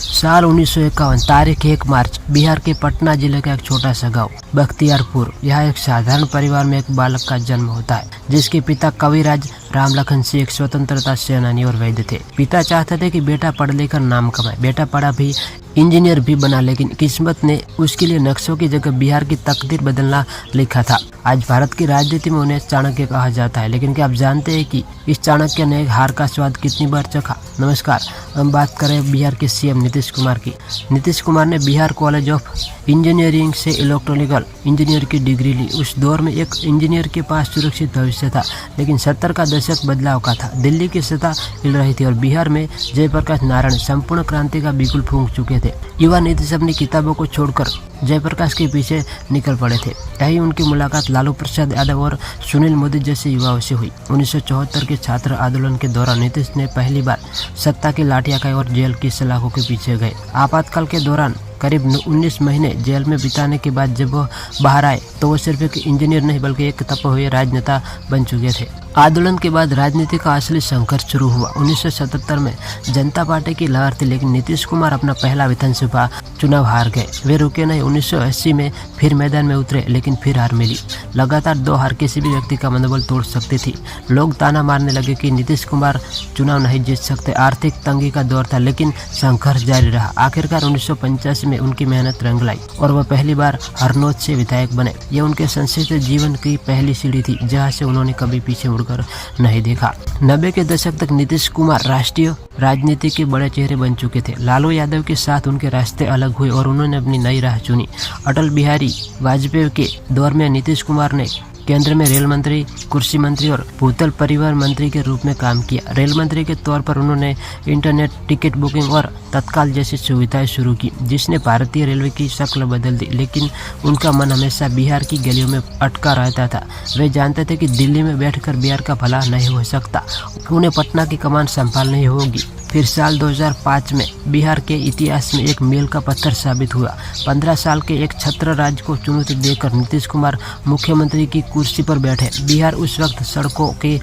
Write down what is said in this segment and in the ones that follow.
साल 1951, तारीख 1 मार्च, बिहार के पटना जिले का एक छोटा सा गांव बख्तियारपुर। यहाँ एक साधारण परिवार में एक बालक का जन्म होता है, जिसके पिता कविराज राम लखन सिंह एक स्वतंत्रता सेनानी और वैद्य थे। पिता चाहते थे कि बेटा पढ़ लिखकर नाम कमाए। बेटा पढ़ा भी, इंजीनियर भी बना, लेकिन किस्मत ने उसके लिए नक्शों की जगह बिहार की तकदीर बदलना लिखा था। आज भारत की राजनीति में उन्हें चाणक्य कहा जाता है, लेकिन क्या आप जानते हैं कि इस चाणक्य ने हार का स्वाद कितनी बार चखा? नमस्कार, हम बात करें बिहार के सीएम नीतीश कुमार की। नीतीश कुमार ने बिहार कॉलेज ऑफ इंजीनियरिंग से इलेक्ट्रॉनिकल इंजीनियर की डिग्री ली। उस दौर में एक इंजीनियर के पास सुरक्षित भविष्य था, लेकिन 70 का दशक बदलाव का था। दिल्ली की सत्ता हिल रही थी और बिहार में जयप्रकाश नारायण संपूर्ण क्रांति का बिल्कुल फूंक चुके थे। युवा नीतीश अपनी किताबों को छोड़कर जयप्रकाश के पीछे निकल पड़े थे। यही उनकी मुलाकात लालू प्रसाद यादव और सुनील मोदी जैसे युवाओं से हुई। 1974 के छात्र आंदोलन के दौरान नीतीश ने पहली बार सत्ता की लाठियां खाई और जेल की सलाखों के पीछे गए। आपातकाल के दौरान करीब 19 महीने जेल में बिताने के बाद जब वो बाहर आए तो वो सिर्फ एक इंजीनियर नहीं बल्कि एक तप हुए राजनेता बन चुके थे। आंदोलन के बाद राजनीति का असली संघर्ष शुरू हुआ। 1977 में जनता पार्टी की लहर थी, लेकिन नीतीश कुमार अपना पहला विधानसभा चुनाव हार गए। वे रुके नहीं, 1980 में फिर मैदान में उतरे, लेकिन फिर हार मिली। लगातार 2 हार किसी भी व्यक्ति का मनोबल तोड़ सकती थी। लोग ताना मारने लगे कि नीतीश कुमार चुनाव नहीं जीत सकते। आर्थिक तंगी का दौर था, लेकिन संघर्ष जारी रहा। आखिरकार 1985 में उनकी मेहनत रंग लाई और वह पहली बार हरनौत से विधायक बने। ये उनके संसदीय जीवन की पहली सीढ़ी थी, जहाँ से उन्होंने कभी पीछे मुड़कर नहीं देखा। 90 के दशक तक नीतीश कुमार राष्ट्रीय राजनीति के बड़े चेहरे बन चुके थे। लालू यादव के साथ उनके रास्ते अलग हुए और उन्होंने अपनी नई राह चुनी। अटल बिहारी वाजपेयी के दौर में नीतीश कुमार ने केंद्र में रेल मंत्री, कृषि मंत्री और भूतल परिवहन मंत्री के रूप में काम किया। रेल मंत्री के तौर पर उन्होंने इंटरनेट टिकट बुकिंग और तत्काल जैसी सुविधाएं शुरू की, जिसने भारतीय रेलवे की शक्ल बदल दी। लेकिन उनका मन हमेशा बिहार की गलियों में अटका रहता था। वे जानते थे कि दिल्ली में बैठकर बिहार का भला नहीं हो सकता, उन्हें पटना की कमान संभालनी होगी। फिर साल 2005 में बिहार के इतिहास में एक मील का पत्थर साबित हुआ। 15 साल के एक छत्र राज्य को चुनौती देकर नीतीश कुमार मुख्यमंत्री की कुर्सी पर बैठे। बिहार उस वक्त सड़कों के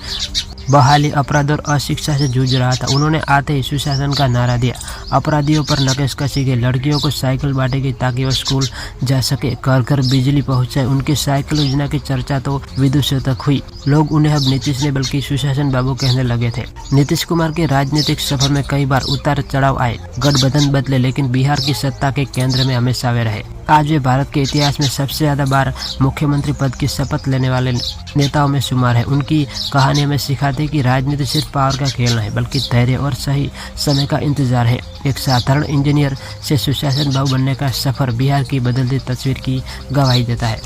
बहाली, अपराध और अशिक्षा से जूझ रहा था। उन्होंने आते ही सुशासन का नारा दिया। अपराधियों पर नकेश कसी गई, लड़कियों को साइकिल बांटी गई ताकि वो स्कूल जा सके, घर घर बिजली पहुंचाए। उनकी साइकिल योजना की चर्चा तो विदेशों तक हुई। लोग उन्हें अब नीतीश ने बल्कि सुशासन बाबू कहने लगे थे। नीतीश कुमार के राजनीतिक सफर में कई बार उतार चढ़ाव आए, गठबंधन बदले, लेकिन बिहार की सत्ता के केंद्र में हमेशा वे रहे। आज वे भारत के इतिहास में सबसे ज्यादा बार मुख्यमंत्री पद की शपथ लेने वाले नेताओं में शुमार है। उनकी कहानी हमें सिखाती है कि राजनीति सिर्फ पावर का खेल नहीं, बल्कि धैर्य और सही समय का इंतजार है। एक साधारण इंजीनियर से सुशासन बाबू बनने का सफर बिहार की बदलती तस्वीर की गवाही देता है।